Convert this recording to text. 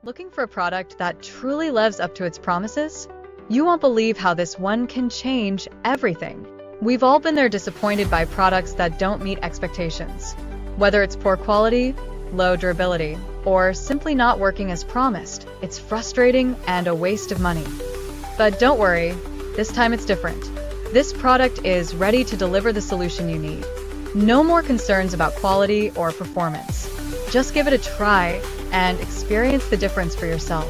Looking for a product that truly lives up to its promises? You won't believe how this one can change everything. We've all been there, disappointed by products that don't meet expectations. Whether it's poor quality, low durability, or simply not working as promised, it's frustrating and a waste of money. But don't worry, this time it's different. This product is ready to deliver the solution you need. No more concerns about quality or performance. Just give it a try and experience the difference for yourself.